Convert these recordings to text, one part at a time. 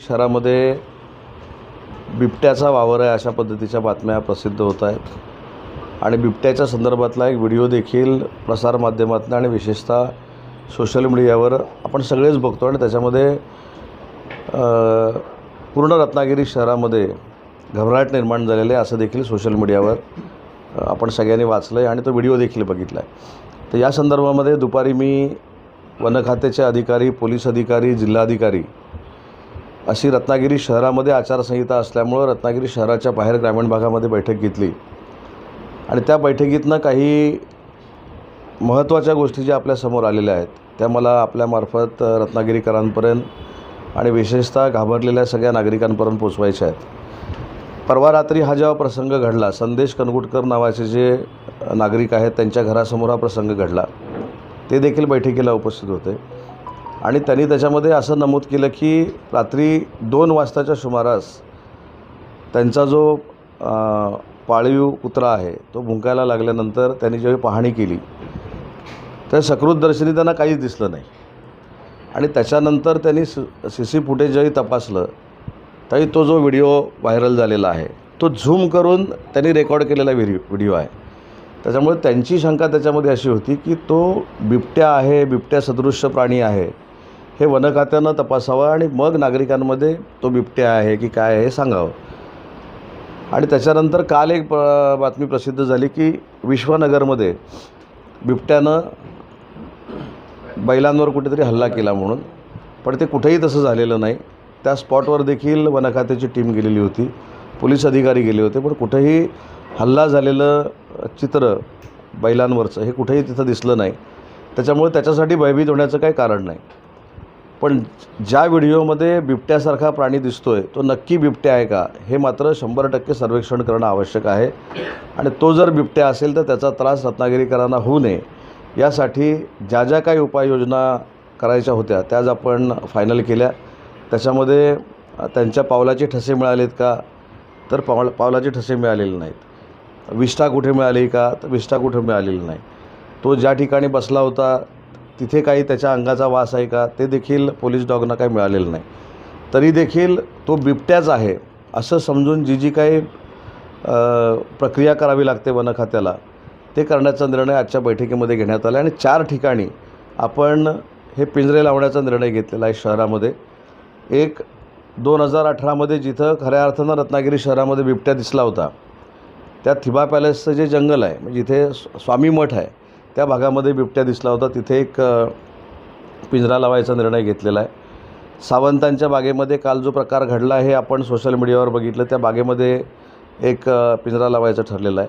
शहरामध्ये बिबट्याचा वावर आहे अशा पद्धतीच्या बातम्या प्रसिद्ध होत आहेत आणि बिबट्याच्या संदर्भातला एक व्हिडिओ देखील प्रसारमाध्यमातून आणि विशेषतः सोशल मीडियावर आपण सगळेच बघतो आणि त्याच्यामध्ये पूर्ण रत्नागिरी शहरामध्ये घबराट निर्माण झालेले असं देखील सोशल मीडियावर आपण सगळ्यांनी वाचलं आहे आणि तो व्हिडिओ देखील बघितला आहे। तर या संदर्भामध्ये दुपारी मी वन खात्याचे अधिकारी, पोलीस अधिकारी, जिल्हाधिकारी अशी रत्नागिरी शहरामध्ये आचारसंहिता असल्यामुळं रत्नागिरी शहराच्या बाहेर ग्रामीण भागामध्ये बैठक घेतली आणि त्या बैठकीतनं काही महत्त्वाच्या गोष्टी ज्या आपल्यासमोर आलेल्या आहेत त्या मला आपल्यामार्फत रत्नागिरीकरांपर्यंत आणि विशेषतः घाबरलेल्या सगळ्या नागरिकांपर्यंत पोचवायच्या आहेत। परवा रात्री हा जेव्हा प्रसंग घडला, संदेश कनगुटकर नावाचे जे नागरिक आहेत त्यांच्या घरासमोर हा प्रसंग घडला, ते देखील बैठकीला उपस्थित होते आणि त्यांनी त्याच्यामध्ये असं नमूद केलं की रात्री 2 वाजताच्या सुमारास त्यांचा जो पाळीव कुत्रा आहे तो भुंकायला लागल्यानंतर त्यांनी जेव्हा पाहणी केली तर सकृतदर्शनी त्यांना काहीच दिसलं नाही आणि त्याच्यानंतर त्यांनी CC फुटेज जेही तपासलं तरी तो जो व्हिडिओ व्हायरल झालेला आहे तो झूम करून त्यांनी रेकॉर्ड केलेला व्हिडिओ आहे। त्याच्यामुळे त्यांची शंका त्याच्यामध्ये अशी होती की तो बिबट्या आहे, बिबट्या सदृश्य प्राणी आहे, हे वन खात्यानं तपासावं आणि मग नागरिकांमध्ये तो बिबट्या आहे की काय आहे हे सांगावं। आणि त्याच्यानंतर काल एक बातमी प्रसिद्ध झाली की विश्वनगरमध्ये बिबट्यानं बैलांवर कुठेतरी हल्ला केला म्हणून, पण ते कुठेही तसं झालेलं नाही। त्या स्पॉटवर देखील वन खात्याची टीम गेलेली होती, पोलीस अधिकारी गेले होते, पण कुठेही हल्ला झालेलं चित्र बैलांवरचं हे कुठेही तिथं दिसलं नाही। त्याच्यामुळे त्याच्यासाठी भयभीत होण्याचं काही कारण नाही। पण ज्या व्हिडिओमध्ये बिबट्यासारखा प्राणी दिसतोय तो नक्की बिबट्या आहे का हे मात्र 100% सर्वेक्षण करणं आवश्यक आहे आणि तो जर बिबट्या असेल तर त्याचा त्रास रत्नागिरीकरांना होऊ नये यासाठी ज्या ज्या काही उपाययोजना करायच्या होत्या त्याच आपण फायनल केल्या। त्याच्यामध्ये त्यांच्या पावलाचे ठसे मिळालेत का तर पावलाचे ठसे मिळालेले नाहीत। विष्ठा कुठे मिळाली का तर विष्ठा कुठे मिळालेली नाही। तो ज्या ठिकाणी बसला होता तिथे काही त्याच्या अंगाचा वास आहे का ते देखील पोलीस डॉगना काही मिळालेलं नाही। तरी देखील तो बिबट्याच आहे असं समजून जी काही प्रक्रिया करावी लागते वन खात्याला ते करण्याचा निर्णय आजच्या बैठकीमध्ये घेण्यात आला आणि 4 ठिकाणी आपण हे पिंजरे लावण्याचा निर्णय घेतलेला आहे शहरामध्ये। एक 2018मध्ये जिथं खऱ्या अर्थानं रत्नागिरी शहरामध्ये बिबट्या दिसला होता त्या थिबा पॅलेसचं जे जंगल आहे म्हणजे जिथे स्वामी मठ आहे त्या भागामध्ये बिबट्या दिसला होता, तिथे एक पिंजरा लावायचा निर्णय घेतलेला आहे। सावंतांच्या बागेमध्ये काल जो प्रकार घडला हे आपण सोशल मीडियावर बघितलं, त्या बागेमध्ये एक पिंजरा लावायचा ठरलेला आहे।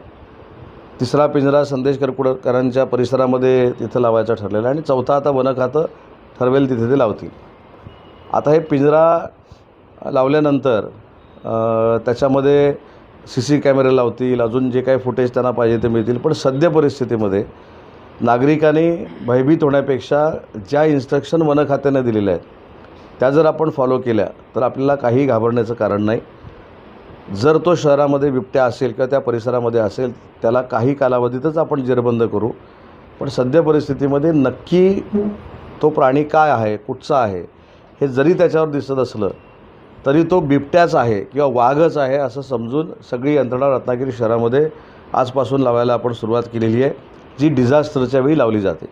3रा पिंजरा संदेश कनगुटकरांच्या परिसरामध्ये तिथं लावायचा ठरलेला आहे आणि 4था आता वन खातं ठरवेल तिथे ते लावतील। आता हे पिंजरा लावल्यानंतर त्याच्यामध्ये CC कॅमेरे लावतील, अजून जे काही फुटेज त्यांना पाहिजे ते मिळतील, पण सद्य परिस्थितीमध्ये नागरिकांनी भयभीत होण्यापेक्षा ज्या इन्स्ट्रक्शन वन खात्याने दिलेल्या आहेत त्या जर आपण फॉलो केल्या तर आपल्याला काही घाबरण्याचं कारण नाही। जर तो शहरामध्ये बिबट्या असेल किंवा त्या परिसरामध्ये असेल त्याला काही कालावधीतच आपण जेरबंद करू, पण सद्य परिस्थितीमध्ये नक्की तो प्राणी काय आहे, कुठचा आहे हे जरी त्याच्यावर दिसत असलं तरी तो बिबट्याच आहे किंवा वाघच आहे असं समजून सगळी यंत्रणा रत्नागिरी शहरामध्ये आजपासून लावायला आपण सुरुवात केलेली आहे, जी डिझास्टरच्या वेळी लावली जाते।